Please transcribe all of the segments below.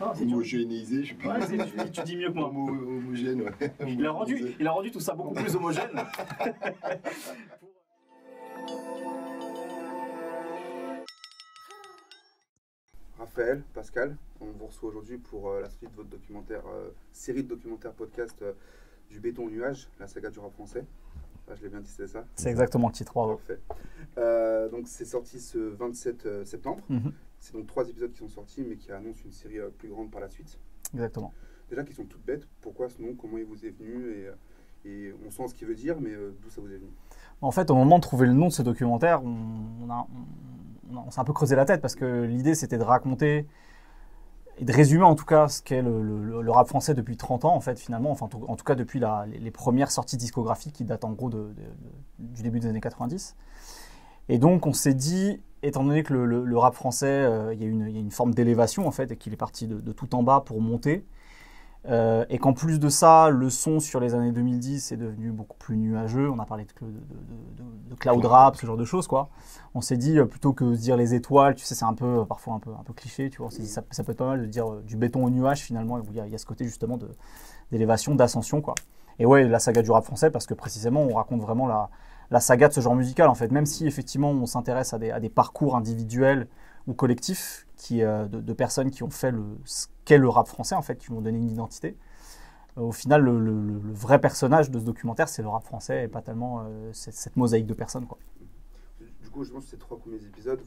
Ah, homogénéisé, je sais pas. Ouais, tu dis mieux que moi. Homogène, ouais. Il a rendu tout ça beaucoup plus homogène. Raphaël, Pascal, on vous reçoit aujourd'hui pour la suite de votre documentaire, série de documentaires podcast du béton au nuage, la saga du rap français. Ah, je l'ai bien dit, c'est ça? C'est exactement le titre. Parfait. Donc c'est sorti ce 27 septembre. C'est donc 3 épisodes qui sont sortis, mais qui annoncent une série plus grande par la suite. Exactement. Déjà, question toute bête, pourquoi ce nom, comment il vous est venu et on sent ce qu'il veut dire, mais d'où ça vous est venu? En fait, au moment de trouver le nom de ce documentaire, on s'est un peu creusé la tête parce que l'idée c'était de raconter et de résumer en tout cas ce qu'est le rap français depuis 30 ans en fait finalement, enfin en tout cas depuis les premières sorties discographiques qui datent en gros du début des années 90. Et donc on s'est dit, étant donné que le rap français, il y a une forme d'élévation en fait et qu'il est parti de tout en bas pour monter, et qu'en plus de ça, le son sur les années 2010 est devenu beaucoup plus nuageux. On a parlé de cloud rap, ce genre de choses, quoi. On s'est dit, plutôt que de dire les étoiles, tu sais, c'est parfois un peu cliché, tu vois. On s'est dit, ça peut être pas mal de dire du béton au nuage, finalement, où il y a ce côté, justement, d'élévation, d'ascension, quoi. Et ouais, la saga du rap français, parce que précisément, on raconte vraiment la saga de ce genre musical, en fait. Même si, effectivement, on s'intéresse à des parcours individuels ou collectifs de personnes qui ont fait ce qu'est le rap français, en fait, qui lui ont donné une identité. Au final, le vrai personnage de ce documentaire, c'est le rap français et pas tellement cette mosaïque de personnes, quoi. Du coup, justement, sur ces 3 premiers épisodes,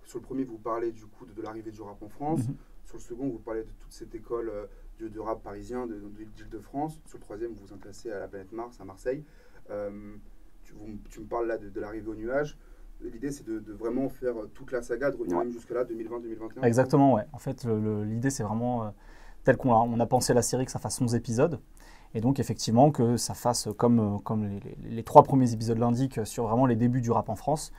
sur le premier, vous parlez du coup de l'arrivée du rap en France. Sur le second, vous parlez de toute cette école de rap parisien, d'Île-de-France. Sur le troisième, vous vous intéressez à la planète Mars, à Marseille. Tu me parles là de l'arrivée au nuage. L'idée, c'est de vraiment faire toute la saga, de revenir même jusque-là, 2020-2021. Exactement, ouais. En fait, l'idée, c'est vraiment, tel qu'on a pensé la série, que ça fasse 11 épisodes. Et donc, effectivement, que ça fasse comme les 3 premiers épisodes l'indiquent, sur vraiment les débuts du rap en France,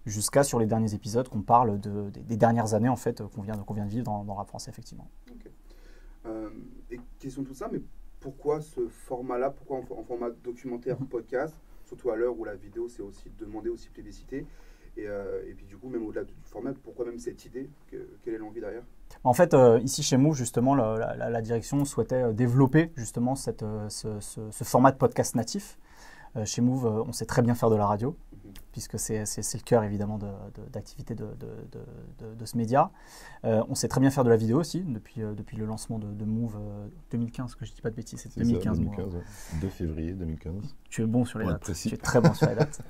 jusqu'à sur les derniers épisodes qu'on parle des dernières années, en fait, qu'on vient de vivre dans le rap français, effectivement. Okay. Et question de tout ça, mais pourquoi ce format-là? Pourquoi en format documentaire, podcast? Surtout à l'heure où la vidéo, c'est aussi demandé, aussi plébiscité. Et puis du coup, même au-delà du format, pourquoi même cette idée? Quelle est l'envie derrière? En fait, ici chez Move, justement, la direction souhaitait développer justement ce format de podcast natif. Chez Move, on sait très bien faire de la radio, puisque c'est le cœur évidemment d'activité de ce média. On sait très bien faire de la vidéo aussi, depuis le lancement de Move 2015, que je ne dis pas de bêtises, c'est 2015. Ça, 2015 ouais. 2 février 2015. Tu es bon sur les dates, précis. tu es très bon sur les dates.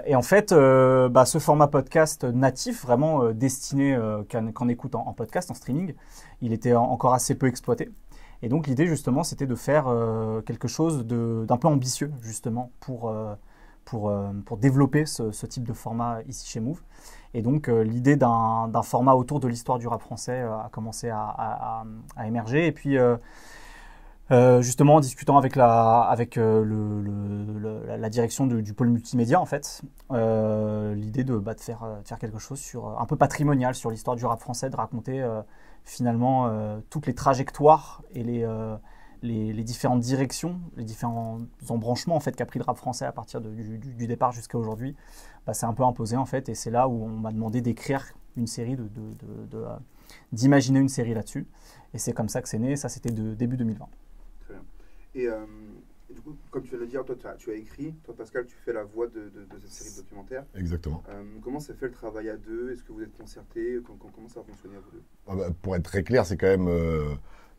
Et en fait, ce format podcast natif, vraiment destiné qu'en écoute en podcast, en streaming, il était encore assez peu exploité. Et donc l'idée justement c'était de faire quelque chose d'un peu ambitieux justement pour développer ce type de format ici chez Move. Et donc l'idée d'un format autour de l'histoire du rap français a commencé à émerger. Et puis justement en discutant avec la direction du pôle multimédia en fait, l'idée de faire quelque chose un peu patrimonial sur l'histoire du rap français, de raconter finalement toutes les trajectoires et les différentes directions, les différents embranchements en fait qu'a pris le rap français à partir du départ jusqu'à aujourd'hui. C'est un peu imposé en fait, et c'est là où on m'a demandé d'écrire une série, d'imaginer une série là-dessus, et c'est comme ça que c'est né. Ça, c'était début 2020. Très bien. Et du coup, comme tu viens de le dire, toi tu as écrit, toi Pascal, tu fais la voix de cette série de documentaires. Exactement. Comment s'est fait le travail à deux? Est-ce que vous êtes concertés? Comment ça a fonctionné à vous deux? Pour être très clair, c'est quand même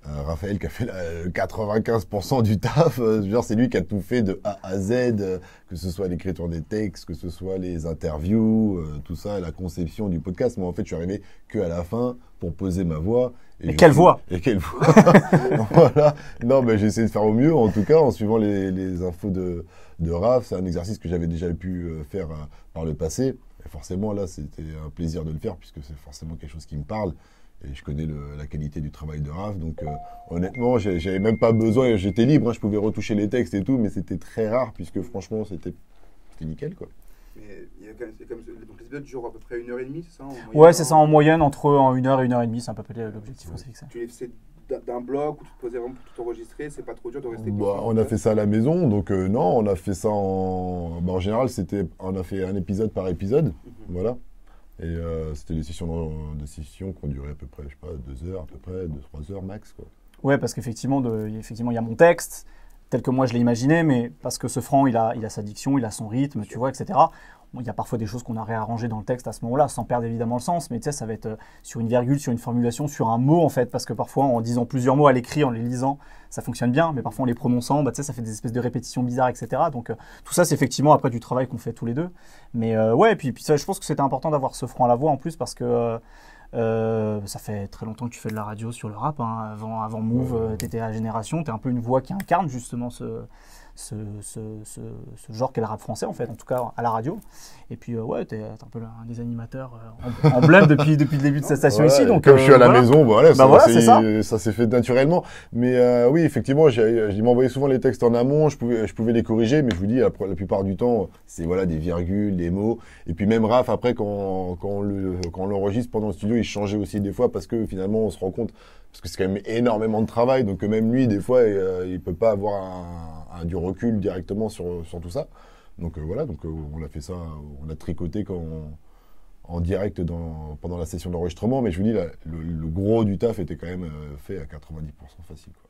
Raphaël qui a fait 95% du taf. Genre, c'est lui qui a tout fait de A à Z, que ce soit l'écriture des textes, que ce soit les interviews, tout ça, la conception du podcast. Moi, en fait, je suis arrivé qu'à la fin pour poser ma voix. Et quelle voix? Et quelle voix? Voilà. Non, mais j'ai essayé de faire au mieux, en tout cas, en suivant les infos de Raph. C'est un exercice que j'avais déjà pu faire par le passé. Et forcément, là, c'était un plaisir de le faire, puisque c'est forcément quelque chose qui me parle. Et je connais la qualité du travail de Raph. Donc, honnêtement, j'avais même pas besoin. J'étais libre, hein, je pouvais retoucher les textes et tout, mais c'était très rare, puisque franchement, c'était nickel, quoi. Mais il y a quand même donc les épisodes durent à peu près 1h30, c'est ça en moyenne? Ouais, c'est ça, en moyenne, entre 1 heure et 1h30, c'est à peu près l'objectif qu'on s'est fixé. Tu les fais d'un bloc où tu te posais vraiment pour tout enregistrer, c'est pas trop dur de rester on a fait ça à la maison, donc non, on a fait ça en général, on a fait un épisode par épisode, voilà. Et c'était des sessions qui ont duré à peu près, je sais pas, 2 heures, à peu près, 2-3 heures max, quoi. Ouais, parce qu'effectivement, il y a mon texte, tel que moi je l'ai imaginé, mais parce que ce franc, il a sa diction, il a son rythme, tu vois, etc. Bon, il y a parfois des choses qu'on a réarrangées dans le texte à ce moment-là, sans perdre évidemment le sens, mais tu sais, ça va être sur une virgule, sur une formulation, sur un mot, en fait, parce que parfois, en disant plusieurs mots à l'écrit, en les lisant, ça fonctionne bien, mais parfois en les prononçant, bah, tu sais, ça fait des espèces de répétitions bizarres, etc. Donc, tout ça, c'est effectivement après du travail qu'on fait tous les deux. Mais ouais, et puis ça, je pense que c'était important d'avoir ce franc à la voix en plus, parce que ça fait très longtemps que tu fais de la radio sur le rap, hein. Avant Move, t'étais à Génération, t'es un peu une voix qui incarne justement ce genre qu'est le rap français en fait, en tout cas à la radio. Et puis ouais, t'es un peu un des animateurs emblème depuis le début de cette station Voilà, ici. Donc, comme je suis à la maison, voilà, c'est ça. ça s'est fait naturellement. Mais oui, effectivement, il m'envoyait souvent les textes en amont, je pouvais les corriger, mais je vous dis, la plupart du temps, c'est voilà, des virgules, des mots. Et puis même Raph, après, quand on l'enregistre pendant le studio, il changeait aussi des fois parce que finalement, on se rend compte, parce que c'est quand même énormément de travail, donc même lui, des fois, il peut pas avoir du recul directement sur tout ça. Donc voilà, donc on a fait ça, on a tricoté en direct pendant la session d'enregistrement, mais je vous dis, le gros du taf était quand même fait à 90% facile, quoi.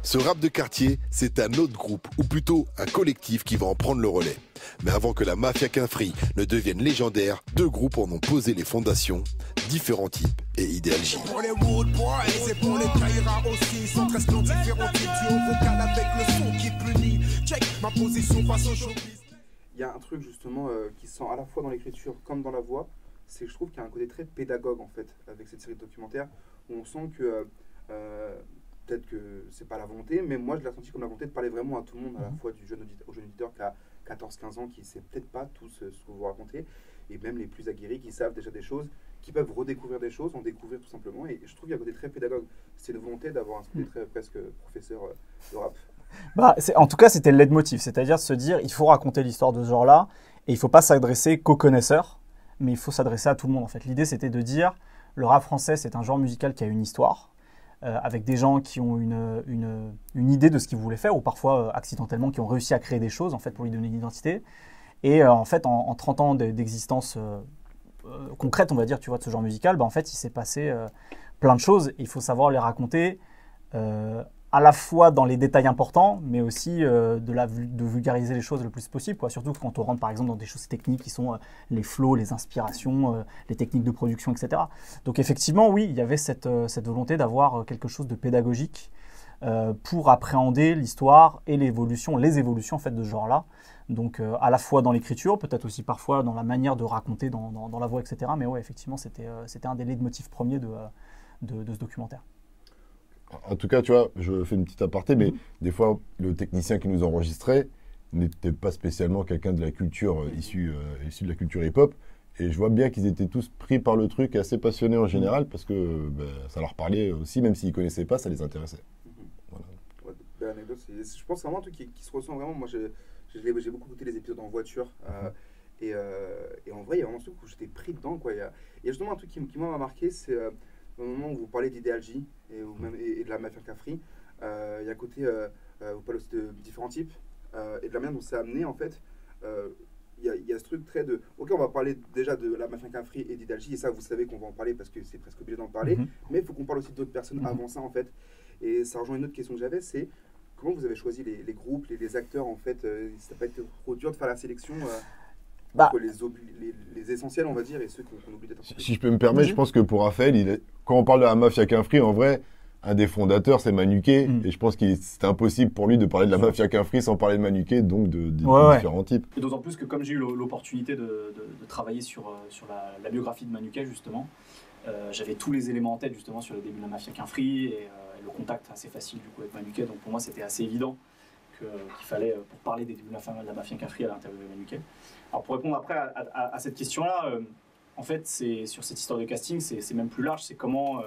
Ce rap de quartier, c'est un autre groupe, ou plutôt un collectif qui va en prendre le relais. Mais avant que la Mafia Qu'un Free ne devienne légendaire, 2 groupes en ont posé les fondations, Différents Types et Idéal J. Pour les Wood Boys et pour les Kaira aussi, sont presque différents types du vocal avec le son qui punit. Check ma position face au showbiz. Il y a un truc justement qui se sent à la fois dans l'écriture comme dans la voix, c'est que je trouve qu'il y a un côté très pédagogue en fait avec cette série de documentaires où on sent que peut-être que c'est pas la volonté, mais moi je l'ai ressenti comme la volonté de parler vraiment à tout le monde, à la fois au jeune auditeur qui a 14-15 ans, qui ne sait peut-être pas tout ce que vous racontez, et même les plus aguerris qui savent déjà des choses, qui peuvent redécouvrir des choses, en découvrir tout simplement, et je trouve qu'il y a un côté très pédagogue. C'est une volonté d'avoir un côté très presque professeur de rap. Bah, en tout cas, c'était le leitmotiv, c'est-à-dire de se dire, il faut raconter l'histoire de ce genre-là, et il ne faut pas s'adresser qu'aux connaisseurs, mais il faut s'adresser à tout le monde en fait. L'idée, c'était de dire, le rap français, c'est un genre musical qui a une histoire, avec des gens qui ont une idée de ce qu'ils voulaient faire, ou parfois accidentellement qui ont réussi à créer des choses en fait, pour lui donner une identité. Et en fait, en 30 ans d'existence concrète, on va dire, tu vois, de ce genre musical, bah, en fait, il s'est passé plein de choses. Il faut savoir les raconter à la fois dans les détails importants, mais aussi de vulgariser les choses le plus possible, quoi. Surtout quand on rentre par exemple dans des choses techniques qui sont les flows, les inspirations, les techniques de production, etc. Donc effectivement, oui, il y avait cette volonté d'avoir quelque chose de pédagogique pour appréhender l'histoire et les évolutions en fait, de ce genre-là. Donc à la fois dans l'écriture, peut-être aussi parfois dans la manière de raconter dans la voix, etc. Mais ouais, effectivement, c'était un des leitmotifs premiers de ce documentaire. En tout cas, tu vois, je fais une petite aparté, mais des fois, le technicien qui nous enregistrait n'était pas spécialement quelqu'un de la culture issu de la culture hip-hop. Et je vois bien qu'ils étaient tous pris par le truc, assez passionnés en général, parce que ça leur parlait aussi, même s'ils ne connaissaient pas, ça les intéressait. Voilà. Ouais, belle anecdote, je pense que c'est vraiment un truc qui se ressent vraiment. Moi, j'ai beaucoup écouté les épisodes en voiture. Et en vrai, il y a vraiment ce truc où j'étais pris dedans, quoi. Il y a justement un truc qui m'a marqué, c'est au moment où vous parlez d'Idéal J et de la Mafia Qu'un Free, il y a à côté, vous parlez aussi de Différents Types et de la manière dont c'est amené en fait. Il y a ce truc très de. Ok, on va parler déjà de la Mafia Qu'un Free et d'Idéal J, et ça, vous savez qu'on va en parler parce que c'est presque obligé d'en parler, mais il faut qu'on parle aussi d'autres personnes avant ça en fait. Et ça rejoint une autre question que j'avais, c'est comment vous avez choisi les groupes, les acteurs en fait. Ça n'a pas été trop dur de faire la sélection les essentiels, on va dire, et ceux qu'on oublie d'être. Si je peux me permettre, je pense que pour Raphaël, quand on parle de la Mafia Qu'un Free, en vrai, un des fondateurs, c'est Manuquet. Et je pense que c'est impossible pour lui de parler de la Mafia Qu'un Free sans parler de Manuquet, donc de différents types. Et d'autant plus que comme j'ai eu l'opportunité de travailler sur la biographie de Manuquet, justement, j'avais tous les éléments en tête, justement, sur le début de la Mafia Qu'un Free, et le contact assez facile, du coup, avec Manuquet. Donc pour moi, c'était assez évident qu'il fallait, pour parler des débuts de la Mafia Qu'un Free, à l'interviewer Manuquet. Alors pour répondre après à cette question-là, en fait, sur cette histoire de casting, c'est même plus large, c'est comment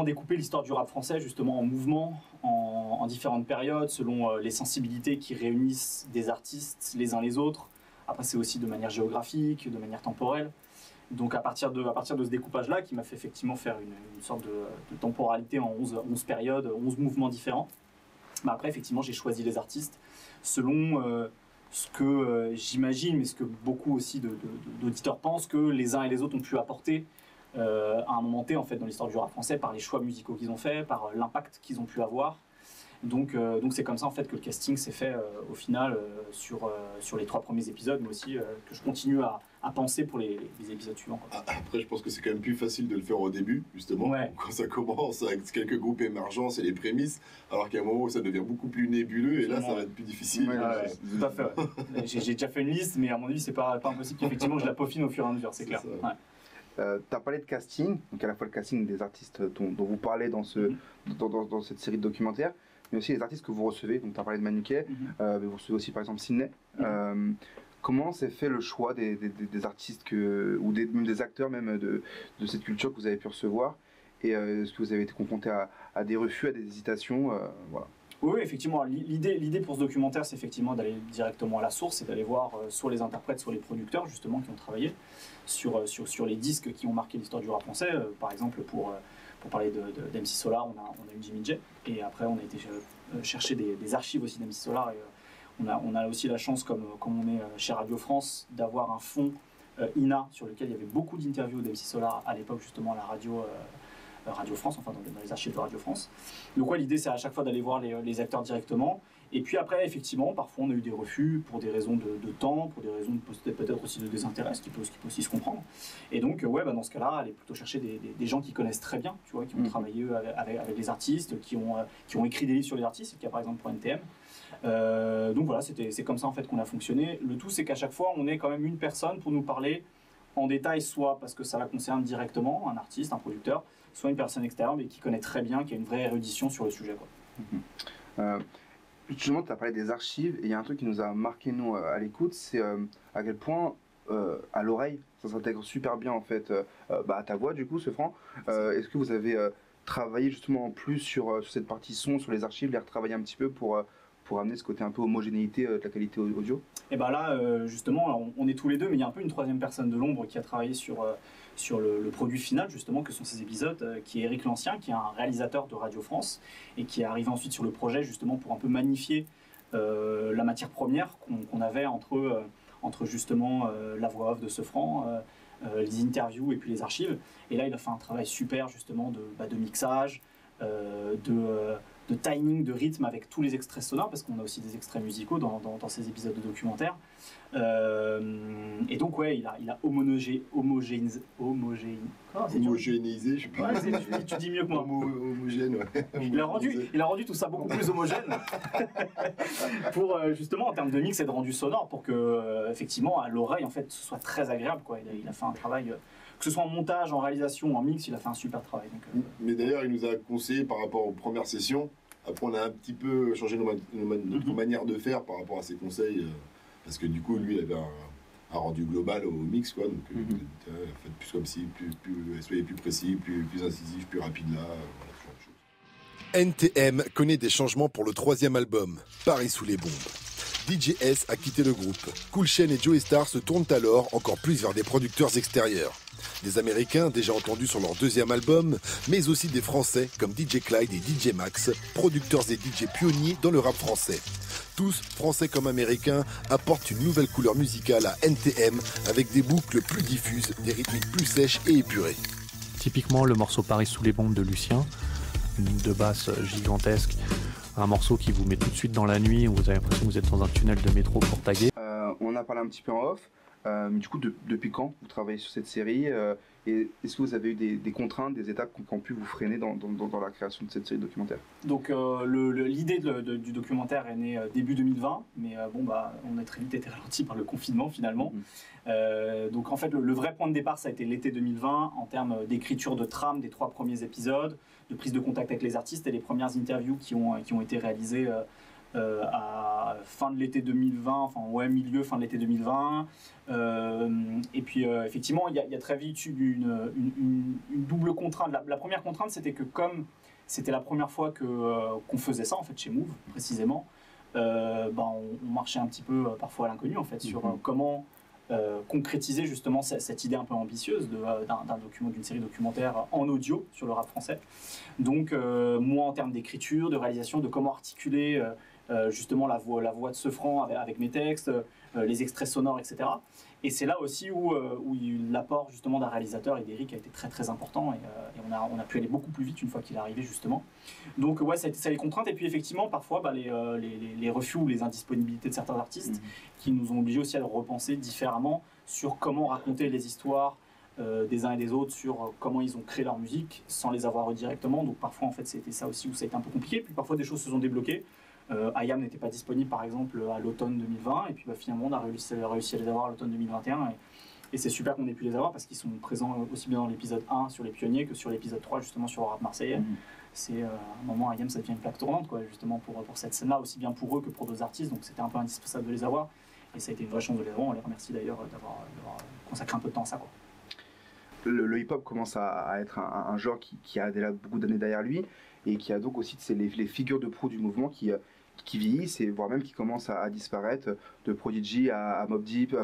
découper l'histoire du rap français justement en mouvement, en différentes périodes, selon les sensibilités qui réunissent des artistes les uns les autres. Après, c'est aussi de manière géographique, de manière temporelle. Donc à partir de ce découpage-là, qui m'a fait effectivement faire une sorte de temporalité en 11 périodes, 11 mouvements différents, après effectivement j'ai choisi les artistes selon ce que j'imagine, mais ce que beaucoup aussi d'auditeurs pensent, que les uns et les autres ont pu apporter à un moment T en fait dans l'histoire du rap français par les choix musicaux qu'ils ont fait, par l'impact qu'ils ont pu avoir. Donc c'est comme ça en fait que le casting s'est fait au final sur les 3 premiers épisodes, mais aussi que je continue à penser pour les épisodes suivants. Quoi. Après, je pense que c'est quand même plus facile de le faire au début, justement, quand ça commence avec quelques groupes émergents, c'est les prémices, alors qu'il y a un moment où ça devient beaucoup plus nébuleux, et là, ça va être plus difficile. Tout à fait. Ouais. J'ai déjà fait une liste, mais à mon avis, c'est pas impossible qu'effectivement je la peaufine au fur et à mesure, c'est clair. Tu as parlé de casting, donc à la fois le casting des artistes dont vous parlez dans cette série de documentaires, mais aussi les artistes que vous recevez. Donc tu as parlé de Manuquet, mais vous recevez aussi par exemple Sydney. Comment s'est fait le choix des artistes ou même des acteurs même de cette culture que vous avez pu recevoir, et est-ce que vous avez été confronté à des refus, à des hésitations voilà. Oui, effectivement. L'idée pour ce documentaire, c'est effectivement d'aller directement à la source et d'aller voir soit les interprètes, soit les producteurs justement qui ont travaillé sur les disques qui ont marqué l'histoire du rap français. Par exemple, pour parler d'MC Solar, on a eu Jimmy J, et après on a été chercher des archives aussi d'MC Solar, et on a aussi la chance, comme on est chez Radio France, d'avoir un fonds INA sur lequel il y avait beaucoup d'interviews d'MC Solar à l'époque, justement à la Radio France, enfin dans les archives de Radio France. Donc l'idée c'est à chaque fois d'aller voir les acteurs directement, et puis après effectivement parfois on a eu des refus pour des raisons de temps, pour des raisons peut-être aussi de désintérêt, ce qui peut aussi se comprendre, et donc dans ce cas-là aller plutôt chercher des gens qui connaissent très bien, tu vois, qui ont travaillé avec les artistes, qui ont écrit des livres sur les artistes, c'est le cas par exemple pour NTM. Donc voilà, c'est comme ça en fait qu'on a fonctionné. Le tout c'est qu'à chaque fois on ait quand même une personne pour nous parler en détail, soit parce que ça la concerne directement, un artiste, un producteur, soit une personne extérieure mais qui connaît très bien, qui a une vraie érudition sur le sujet, quoi. Justement, tu as parlé des archives, et il y a un truc qui nous a marqué nous à l'écoute, c'est à quel point à l'oreille ça s'intègre super bien en fait à ta voix, du coup, ce Franc. Est-ce que vous avez travaillé justement en plus sur cette partie son, sur les archives, les retravailler un petit peu pour amener ce côté un peu homogénéité de la qualité audio? Et là, justement, on est tous les deux, mais il y a un peu une troisième personne de l'ombre qui a travaillé sur le produit final, justement, que sont ces épisodes, qui est Eric Lancien, qui est un réalisateur de Radio France, et qui est arrivé ensuite sur le projet, justement, pour un peu magnifier la matière première qu'on avait entre justement la voix off de ce Franc, les interviews et puis les archives. Et là, il a fait un travail super, justement, de mixage, de timing, de rythme avec tous les extraits sonores, parce qu'on a aussi des extraits musicaux dans ces épisodes de documentaire. Et donc il a homogénéisé, je sais pas. Ouais, tu dis mieux que moi. Homogène, ouais. Il a rendu tout ça beaucoup plus homogène pour justement en termes de mix et de rendu sonore, pour que effectivement à l'oreille en fait ce soit très agréable, quoi. Il a fait un travail, que ce soit en montage, en réalisation, en mix, il a fait un super travail. Donc, mais d'ailleurs, il nous a conseillé par rapport aux premières sessions. Après, on a un petit peu changé notre manière de faire par rapport à ses conseils, parce que du coup, lui, il avait un rendu global au mix, quoi. Donc, faites plus comme si, soyez plus précis, plus incisif, plus rapide là. Voilà, ce genre de choses. NTM connaît des changements pour le 3e album, Paris sous les bombes. DJ S a quitté le groupe. Cool Chain et Joey Star se tournent alors encore plus vers des producteurs extérieurs. Des Américains déjà entendus sur leur 2e album, mais aussi des Français comme DJ Clyde et DJ Max, producteurs et DJ pionniers dans le rap français. Tous, Français comme Américains, apportent une nouvelle couleur musicale à NTM avec des boucles plus diffuses, des rythmiques plus sèches et épurées. Typiquement le morceau Paris sous les bombes de Lucien, une ligne de basse gigantesque, un morceau qui vous met tout de suite dans la nuit, où vous avez l'impression que vous êtes dans un tunnel de métro pour taguer. On a parlé un petit peu en off, mais du coup depuis quand vous travaillez sur cette série, et est-ce que vous avez eu des contraintes, des étapes qui ont pu vous freiner dans la création de cette série documentaire? Donc l'idée du documentaire est née début 2020, mais on a très vite été ralenti par le confinement finalement. Donc en fait le vrai point de départ ça a été l'été 2020 en termes d'écriture de trame des 3 premiers épisodes, de prise de contact avec les artistes et les premières interviews qui ont été réalisées à fin de l'été 2020, fin de l'été 2020. Et puis effectivement il y a très vite eu une double contrainte. La première contrainte c'était que comme c'était la première fois qu'on faisait ça en fait chez Move précisément, on marchait un petit peu parfois à l'inconnu en fait sur comment concrétiser justement cette idée un peu ambitieuse d'une série documentaire en audio sur le rap français. Donc moi en termes d'écriture, de réalisation, de comment articuler justement la voix de Sefran avec mes textes, les extraits sonores, etc. Et c'est là aussi où l'apport justement d'un réalisateur et d'Eric a été très très important et on a pu aller beaucoup plus vite une fois qu'il est arrivé justement. Donc ouais, ça a été ça les contraintes et puis effectivement parfois les refus ou les indisponibilités de certains artistes qui nous ont obligés aussi à repenser différemment sur comment raconter les histoires des uns et des autres, sur comment ils ont créé leur musique sans les avoir eux directement. Donc parfois en fait c'était ça aussi où ça a été un peu compliqué, puis parfois des choses se sont débloquées. IAM n'était pas disponible par exemple à l'automne 2020 et puis finalement on a réussi à les avoir à l'automne 2021 et c'est super qu'on ait pu les avoir parce qu'ils sont présents aussi bien dans l'épisode 1 sur les pionniers que sur l'épisode 3 justement sur le rap marseillais. C'est un moment IAM ça devient une plaque tournante quoi, justement pour cette scène là aussi bien pour eux que pour d'autres artistes, donc c'était un peu indispensable de les avoir et ça a été une vraie chance de les avoir. On les remercie d'ailleurs d'avoir consacré un peu de temps à ça quoi. Le hip-hop commence à être un genre qui a déjà beaucoup d'années derrière lui et qui a donc aussi les figures de proue du mouvement qui vieillissent et voire même qui commencent à disparaître, de Prodigy à Mobb Deep,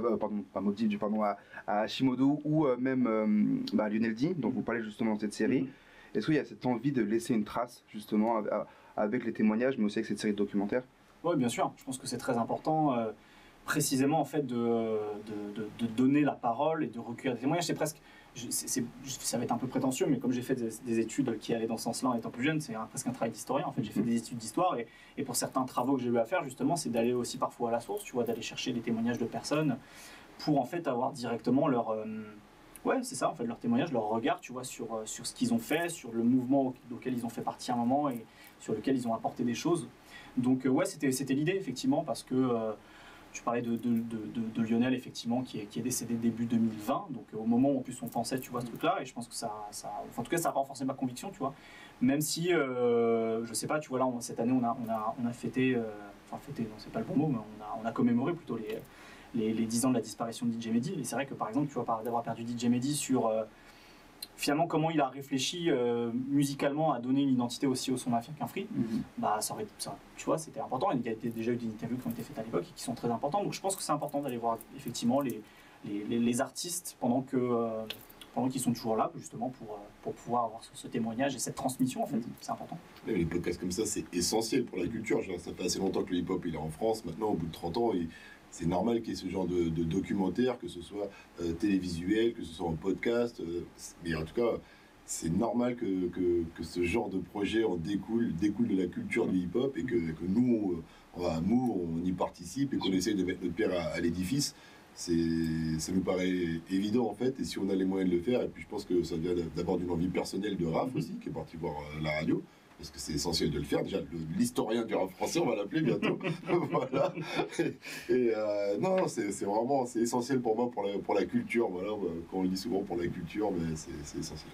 à Shimodo ou même Lionel D, dont vous parlez justement dans cette série. Est-ce qu'il y a cette envie de laisser une trace justement avec les témoignages mais aussi avec cette série de documentaires? Oui, bien sûr, je pense que c'est très important. Précisément en fait de donner la parole et de recueillir des témoignages. C'est presque, ça va être un peu prétentieux, mais comme j'ai fait des études qui allaient dans ce sens-là en étant plus jeune, c'est presque un travail d'historien. En fait, j'ai fait des études d'histoire et pour certains travaux que j'ai eu à faire justement, c'est d'aller aussi parfois à la source, tu vois, d'aller chercher des témoignages de personnes pour en fait avoir directement leur c'est ça en fait, leur témoignage, leur regard, tu vois, sur ce qu'ils ont fait, sur le mouvement auquel ils ont fait partie à un moment et sur lequel ils ont apporté des choses. Donc c'était l'idée effectivement parce que tu parlais de Lionel, effectivement, qui est décédé début 2020, donc au moment où en plus on pensait, tu vois, ce truc-là, et je pense que en tout cas, ça a renforcé ma conviction, tu vois. Même si, je sais pas, tu vois, là, cette année, on a fêté, fêté, non, c'est pas le bon mot, mais on a commémoré plutôt les 10 ans de la disparition de DJ Mehdi, et c'est vrai que, par exemple, tu vois, d'avoir perdu DJ Mehdi sur... finalement, comment il a réfléchi musicalement à donner une identité aussi au son Mafia qu'un Free, tu vois, c'était important. Il y a déjà eu des interviews qui ont été faites à l'époque et qui sont très importantes. Donc je pense que c'est important d'aller voir effectivement les artistes pendant qu'ils sont toujours là, justement, pour pouvoir avoir ce témoignage et cette transmission, en fait. C'est important. Même les podcasts comme ça, c'est essentiel pour la culture. Genre, ça fait assez longtemps que le hip-hop il est en France. Maintenant, au bout de 30 ans, c'est normal qu'il y ait ce genre de documentaire, que ce soit télévisuel, que ce soit en podcast. Mais en tout cas, c'est normal que ce genre de projet en découle de la culture du hip-hop et que nous, on y participe et qu'on essaye de mettre notre pierre à l'édifice. Ça nous paraît évident en fait, et si on a les moyens de le faire, et puis je pense que ça vient d'abord d'une envie personnelle de Raph aussi, qui est parti voir la radio, parce que c'est essentiel de le faire. Déjà, l'historien du rap français, on va l'appeler bientôt. Voilà. Non, c'est vraiment essentiel pour moi, pour la culture. Voilà, quand on le dit souvent pour la culture, mais c'est essentiel.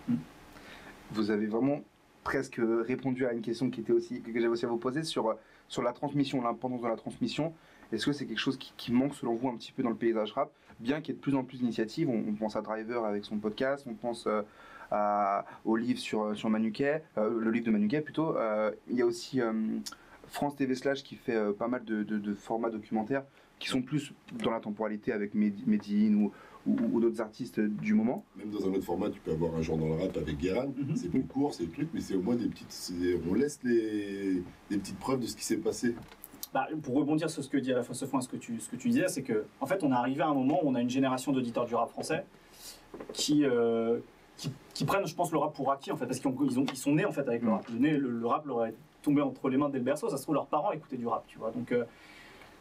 Vous avez vraiment presque répondu à une question que j'avais aussi à vous poser sur la transmission, l'importance de la transmission. Est-ce que c'est quelque chose qui manque selon vous un petit peu dans le paysage rap, bien qu'il y ait de plus en plus d'initiatives? On pense à Driver avec son podcast, on pense au livre sur Manuquet, le livre de Manuquet plutôt. Il y a aussi France TV Slash qui fait pas mal de formats documentaires qui sont plus dans la temporalité avec Medine ou d'autres artistes du moment. Même dans un autre format, tu peux avoir un genre dans le rap avec Guérin, c'est plus court, c'est le truc, mais c'est au moins on laisse des petites preuves de ce qui s'est passé. Pour rebondir sur ce que dit à la fois Sefran, ce que tu disais, c'est que en fait on est arrivé à un moment où on a une génération d'auditeurs du rap français qui prennent, je pense, le rap pour acquis en fait, parce qu'ils sont nés en fait avec le rap. Le rap leur est tombé entre les mains dès le berceau. Ça se trouve leurs parents écoutaient du rap, tu vois. Donc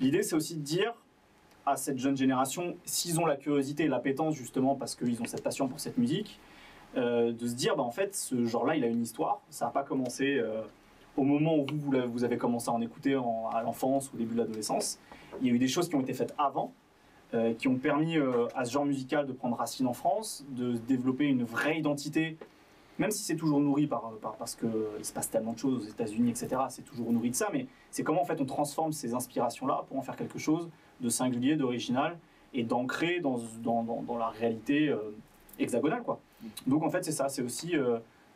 l'idée c'est aussi de dire à cette jeune génération, s'ils ont la curiosité et l'appétence justement parce qu'ils ont cette passion pour cette musique, de se dire en fait ce genre-là il a une histoire. Ça n'a pas commencé au moment où vous avez commencé à en écouter à l'enfance ou au début de l'adolescence. Il y a eu des choses qui ont été faites avant, qui ont permis à ce genre musical de prendre racine en France, de développer une vraie identité, même si c'est toujours nourri parce qu'il se passe tellement de choses aux États-Unis, etc. C'est toujours nourri de ça, mais c'est comment en fait on transforme ces inspirations-là pour en faire quelque chose de singulier, d'original et d'ancré dans la réalité hexagonale, quoi. Donc en fait c'est ça, c'est aussi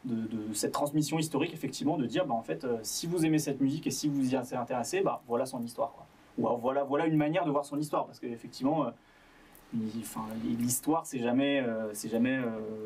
de cette transmission historique, effectivement, de dire en fait si vous aimez cette musique et si vous y êtes intéressé, voilà son histoire, quoi. Ou alors, voilà une manière de voir son histoire, parce qu'effectivement l'histoire, c'est jamais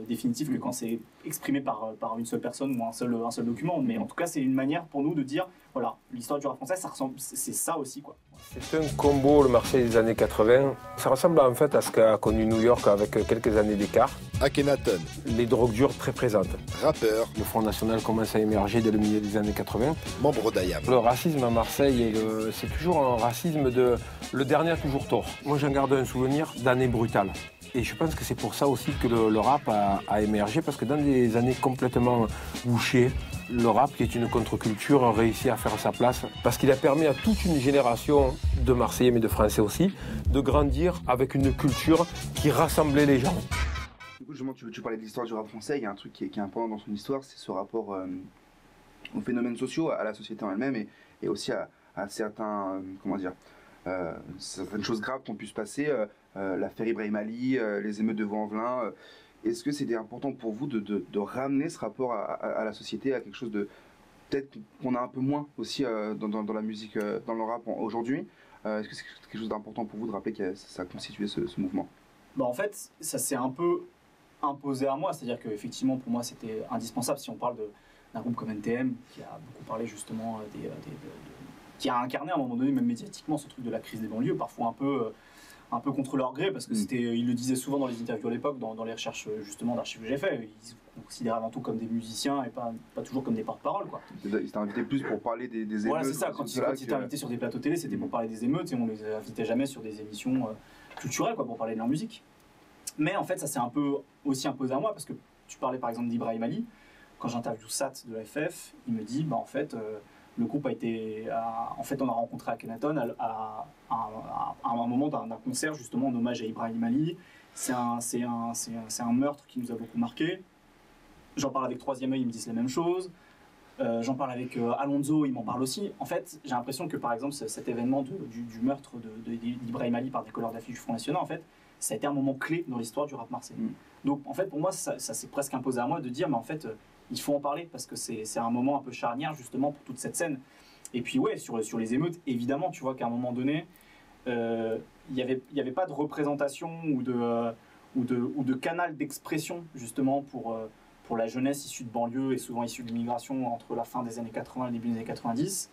définitif que quand c'est exprimé par une seule personne ou un seul document. Mais en tout cas, c'est une manière pour nous de dire, voilà, l'histoire du rap français, c'est ça aussi, quoi. C'est un combo, le marché des années 80. Ça ressemble en fait à ce qu'a connu New York avec quelques années d'écart. Akhenaton, Les drogues dures très présentes. rappeur, Le Front National commence à émerger dès le milieu des années 80. membre d'IAM. Le racisme à Marseille, c'est toujours un racisme de le dernier a toujours tort. Moi, j'en garde un souvenir d'années brutales. Et je pense que c'est pour ça aussi que le rap a émergé, parce que dans des années complètement bouchées, le rap, qui est une contre-culture, a réussi à faire sa place, parce qu'il a permis à toute une génération de Marseillais, mais de Français aussi, de grandir avec une culture qui rassemblait les gens. Du coup, justement, tu parlais de l'histoire du rap français. Il y a un truc qui est important dans son histoire, c'est ce rapport aux phénomènes sociaux, à la société en elle-même et aussi à certains, certaines choses graves qui ont pu se passer. L'affaire Ibrahim Ali, les émeutes de Vaux-en-Velin. Est-ce que c'était important pour vous de ramener ce rapport à la société, à quelque chose de peut-être qu'on a un peu moins aussi dans la musique, dans le rap aujourd'hui? Est-ce que c'est quelque chose d'important pour vous de rappeler que ça a constitué ce mouvement? En fait, ça s'est un peu imposé à moi, c'est-à-dire qu'effectivement, pour moi, c'était indispensable. Si on parle d'un groupe comme NTM, qui a beaucoup parlé justement qui a incarné à un moment donné, même médiatiquement, ce truc de la crise des banlieues, parfois un peu contre leur gré, parce que ils le disaient souvent dans les interviews à l'époque, dans les recherches justement d'archives que j'ai fait, ils se considéraient avant tout comme des musiciens et pas toujours comme des porte-parole, quoi. Ils étaient invités plus pour parler des émeutes. Voilà, c'est ça, quand ils étaient invités sur des plateaux télé, c'était pour parler des émeutes, et on les invitait jamais sur des émissions culturelles, quoi, pour parler de leur musique. Mais en fait, ça s'est un peu aussi imposé à moi, parce que tu parlais par exemple d'Ibrahim Ali. Quand j'interviewe Sat de la FF, il me dit, en fait, le groupe a été... en fait, on a rencontré Akhenaton à un moment d'un concert, justement, en hommage à Ibrahim Ali. C'est un meurtre qui nous a beaucoup marqué. J'en parle avec Troisième Œil, ils me disent la même chose. J'en parle avec Alonso, il m'en parle aussi. En fait, j'ai l'impression que, par exemple, cet événement du meurtre d'Ibrahim Ali par des colleurs d'affiches du Front National, en fait, ça a été un moment clé dans l'histoire du rap marseillais. Donc, en fait, pour moi, ça s'est presque imposé à moi de dire, mais en fait, il faut en parler, parce que c'est un moment un peu charnière, justement, pour toute cette scène. Et puis, ouais, sur les émeutes, évidemment, tu vois qu'à un moment donné, il n'y avait pas de représentation ou de canal d'expression, justement, pour la jeunesse issue de banlieue et souvent issue de l'immigration entre la fin des années 80 et le début des années 90.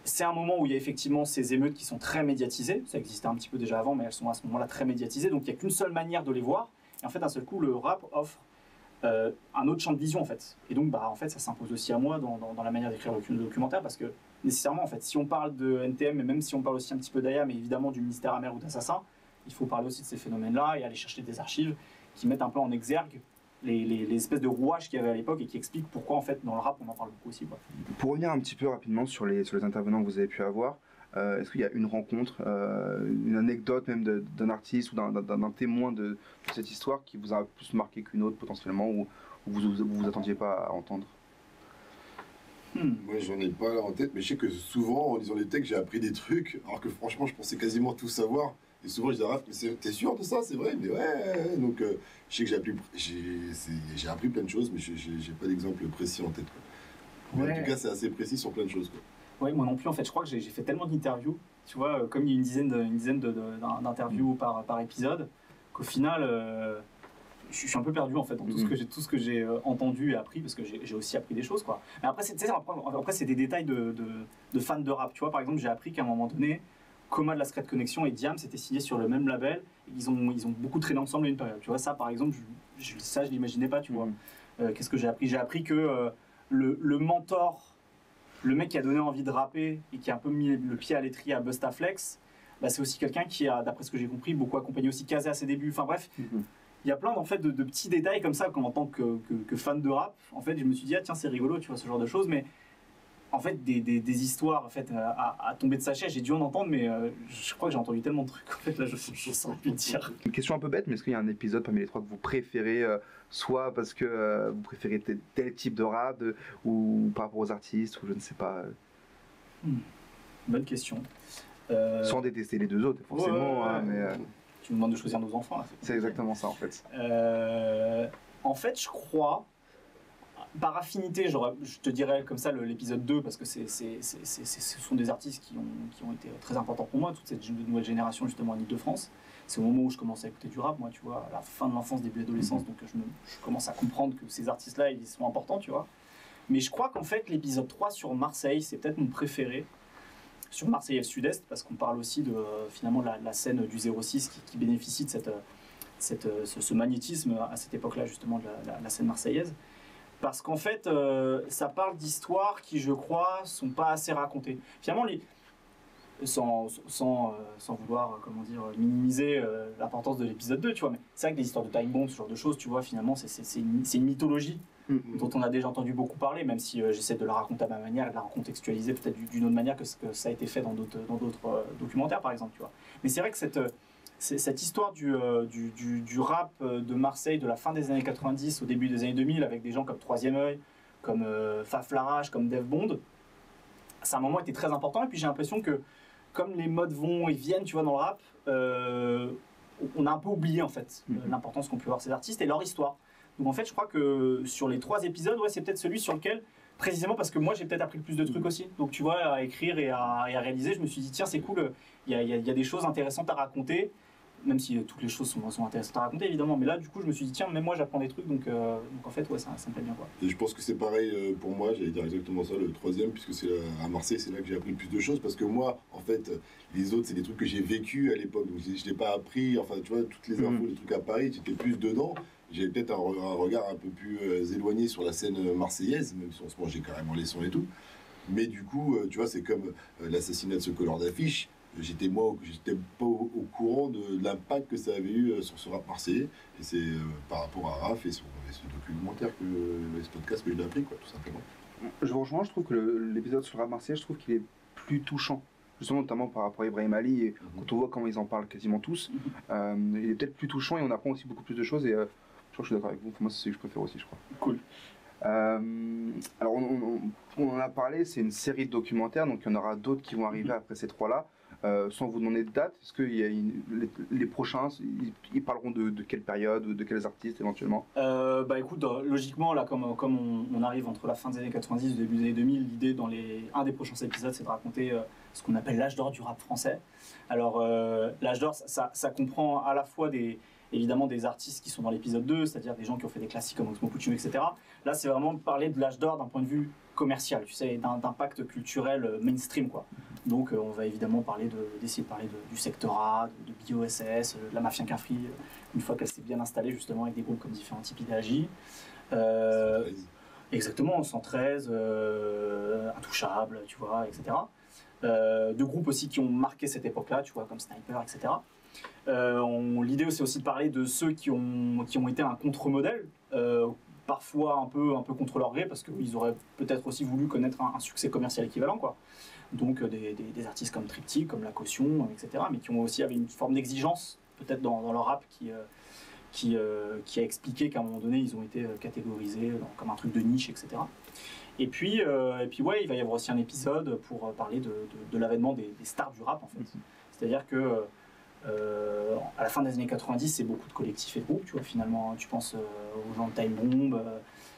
C'est un moment où il y a effectivement ces émeutes qui sont très médiatisées. Ça existait un petit peu déjà avant, mais elles sont à ce moment-là très médiatisées. Donc il n'y a qu'une seule manière de les voir. Et en fait, d'un seul coup, le rap offre un autre champ de vision, en fait. Et donc, en fait, ça s'impose aussi à moi dans la manière d'écrire le documentaire, parce que nécessairement, en fait, si on parle de NTM, et même si on parle aussi un petit peu d'AYA, mais évidemment du ministère amer ou d'Assassin, il faut parler aussi de ces phénomènes-là et aller chercher des archives qui mettent un peu en exergue les espèces de rouages qu'il y avait à l'époque et qui expliquent pourquoi, en fait, dans le rap, on en parle beaucoup aussi, quoi. Pour revenir un petit peu rapidement sur les intervenants que vous avez pu avoir, est-ce qu'il y a une rencontre, une anecdote même d'un artiste ou d'un témoin de cette histoire qui vous a plus marqué qu'une autre potentiellement, ou vous attendiez pas à entendre? Moi, j'en ai pas là en tête, mais je sais que souvent, en lisant les textes, j'ai appris des trucs, alors que franchement, je pensais quasiment tout savoir. Et souvent, je disais, Raph, mais t'es sûr de ça? C'est vrai? Mais ouais. Donc, je sais que j'ai appris plein de choses, mais j'ai pas d'exemple précis en tête, quoi. Mais en tout cas, c'est assez précis sur plein de choses, quoi. Ouais, moi non plus, en fait, je crois que j'ai fait tellement d'interviews, tu vois, comme il y a une dizaine d'interviews par épisode, qu'au final, je suis un peu perdu, en fait, dans tout ce que j'ai entendu et appris, parce que j'ai aussi appris des choses, quoi. Mais après, c'est des détails de fans de rap, tu vois. Par exemple, j'ai appris qu'à un moment donné, Coma de la Secret Connection et Diam s'étaient signés sur le même label, et ils ont beaucoup traîné ensemble à une période, tu vois. Ça, par exemple, je l'imaginais pas, tu vois. Qu'est-ce que j'ai appris? J'ai appris que le mentor, le mec qui a donné envie de rapper et qui a un peu mis le pied à l'étrier à Bustaflex, c'est aussi quelqu'un qui a, d'après ce que j'ai compris, beaucoup accompagné aussi Kazé à ses débuts. Enfin bref, il y a plein en fait, de petits détails comme ça, en tant que fan de rap. En fait, je me suis dit, ah tiens, c'est rigolo, tu vois, ce genre de choses. Mais en fait, des histoires en fait, à tomber de sa chaise, j'ai dû en entendre, mais je crois que j'ai entendu tellement de trucs. En fait, là, je ne saurais plus te dire. Une question un peu bête, mais est-ce qu'il y a un épisode parmi les trois que vous préférez, soit parce que vous préférez tel type de rap, ou par rapport aux artistes, ou je ne sais pas Bonne question. Sans détester les deux autres, forcément. Mais, tu me demandes de choisir nos enfants, là. C'est exactement ça, en fait. En fait, je crois, par affinité, je te dirais comme ça l'épisode 2, parce que ce sont des artistes qui ont été très importants pour moi, toute cette nouvelle génération justement en Ile-de-France. c'est au moment où je commence à écouter du rap, moi, tu vois, à la fin de l'enfance, début de l'adolescence, donc je commence à comprendre que ces artistes-là, ils sont importants, tu vois. Mais je crois qu'en fait, l'épisode 3 sur Marseille, c'est peut-être mon préféré, sur Marseille et le Sud-Est, parce qu'on parle aussi de, finalement, la scène du 06 qui bénéficie de ce magnétisme à cette époque-là, justement, de la scène marseillaise. Parce qu'en fait, ça parle d'histoires qui, je crois, sont pas assez racontées. Finalement, sans vouloir minimiser l'importance de l'épisode 2, tu vois, mais c'est vrai que les histoires de time bomb, ce genre de choses, tu vois, finalement, c'est une mythologie dont on a déjà entendu beaucoup parler, même si j'essaie de la raconter à ma manière et de la recontextualiser peut-être d'une autre manière que ça a été fait dans d'autres documentaires, par exemple, tu vois. Mais c'est vrai que cette histoire du rap de Marseille de la fin des années 90 au début des années 2000 avec des gens comme Troisième Œil, comme Faf Larage, comme Def Bond, ça à un moment était très important. Et puis j'ai l'impression que comme les modes vont et viennent, tu vois, dans le rap, on a un peu oublié en fait l'importance qu'ont pu avoir ces artistes et leur histoire. Donc en fait, je crois que sur les 3 épisodes, ouais, c'est peut-être celui sur lequel, précisément parce que moi j'ai peut-être appris le plus de trucs aussi. Donc tu vois, à écrire et à réaliser, je me suis dit tiens, c'est cool, il y a des choses intéressantes à raconter. Même si toutes les choses sont intéressantes à raconter évidemment, mais là du coup je me suis dit tiens, même moi j'apprends des trucs, donc en fait ouais, ça me plaît bien quoi. Et je pense que c'est pareil pour moi, j'allais dire exactement ça, le 3e, puisque c'est à Marseille, c'est là que j'ai appris le plus de choses, parce que moi en fait les autres c'est des trucs que j'ai vécu à l'époque, donc je l'ai pas appris, enfin tu vois, toutes les infos, les trucs à Paris, j'étais plus dedans, j'avais peut-être un regard un peu plus éloigné sur la scène marseillaise, même si en ce moment j'ai carrément les sons et tout, mais du coup tu vois, c'est comme l'assassinat de ce colleur d'affiche. J'étais pas au courant de l'impact que ça avait eu sur ce rap marseillais, et c'est par rapport à Raph et ce documentaire, ce podcast que je l'ai appris, quoi, tout simplement. Je vous rejoins, je trouve que l'épisode sur le rap marseillais, je trouve qu'il est plus touchant, justement notamment par rapport à Ibrahim Ali, et quand on voit comment ils en parlent quasiment tous, il est peut-être plus touchant et on apprend aussi beaucoup plus de choses, et je crois que je suis d'accord avec vous, moi c'est celui que je préfère aussi, je crois. Cool. Alors on en a parlé, c'est une série de documentaires, donc il y en aura d'autres qui vont arriver après ces 3-là. Sans vous demander de date, est-ce que les prochains, ils parleront de quelle période, de quels artistes éventuellement? Écoute, logiquement, là, comme on arrive entre la fin des années 90 et le début des années 2000, l'idée dans un des prochains épisodes, c'est de raconter ce qu'on appelle l'âge d'or du rap français. Alors, l'âge d'or, ça comprend à la fois évidemment des artistes qui sont dans l'épisode 2, c'est-à-dire des gens qui ont fait des classiques comme Oxmo Puccino, etc. Là, c'est vraiment parler de l'âge d'or d'un point de vue commercial, tu sais, d'impact culturel mainstream, quoi. Donc, on va évidemment d'essayer de parler du secteur A, de BioSS, de la Mafia Quinfri, une fois qu'elle s'est bien installée, justement, avec des groupes comme différents types d'AJ. Exactement, 113, Intouchable, tu vois, etc. De groupes aussi qui ont marqué cette époque-là, tu vois, comme Sniper, etc. L'idée c'est aussi de parler de ceux qui ont été un contre-modèle, parfois un peu contre leur gré, parce qu'ils auraient peut-être aussi voulu connaître un succès commercial équivalent, quoi. Donc des artistes comme Triptyque, comme La Caution, etc., mais qui ont aussi avait une forme d'exigence peut-être dans leur rap qui a expliqué qu'à un moment donné ils ont été catégorisés comme un truc de niche, etc. Et puis ouais, il va y avoir aussi un épisode pour parler de l'avènement des stars du rap, en fait. C'est-à-dire que à la fin des années 90, c'est beaucoup de collectifs et de groupes, tu vois, finalement. Tu penses aux gens de Time Bomb,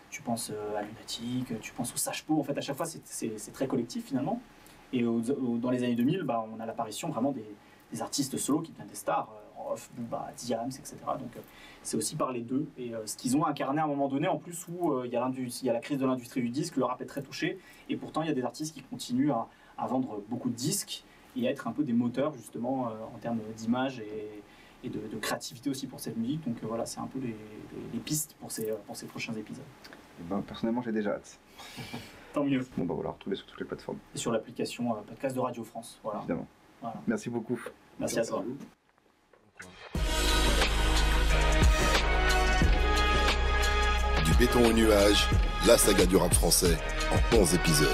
tu penses à Lunatic, tu penses au Sage-Po. En fait, à chaque fois, c'est très collectif, finalement. Et dans les années 2000, on a l'apparition vraiment des artistes solos qui deviennent des stars, Rof, Booba, Diams, etc. Donc, c'est aussi parler d'eux. Et ce qu'ils ont incarné à un moment donné, en plus, où il y a la crise de l'industrie du disque, le rap est très touché. Et pourtant, il y a des artistes qui continuent à vendre beaucoup de disques et à être un peu des moteurs, justement, en termes d'image et de créativité aussi pour cette musique. Donc voilà, c'est un peu les pistes pour ces prochains épisodes. Personnellement, j'ai déjà hâte. Tant mieux. Bon, voilà, retrouver sur toutes les plateformes. Et sur l'application podcast de Radio France. Voilà. Évidemment. Voilà. Merci beaucoup. Merci à toi. Du béton au nuage, la saga du rap français en 11 épisodes.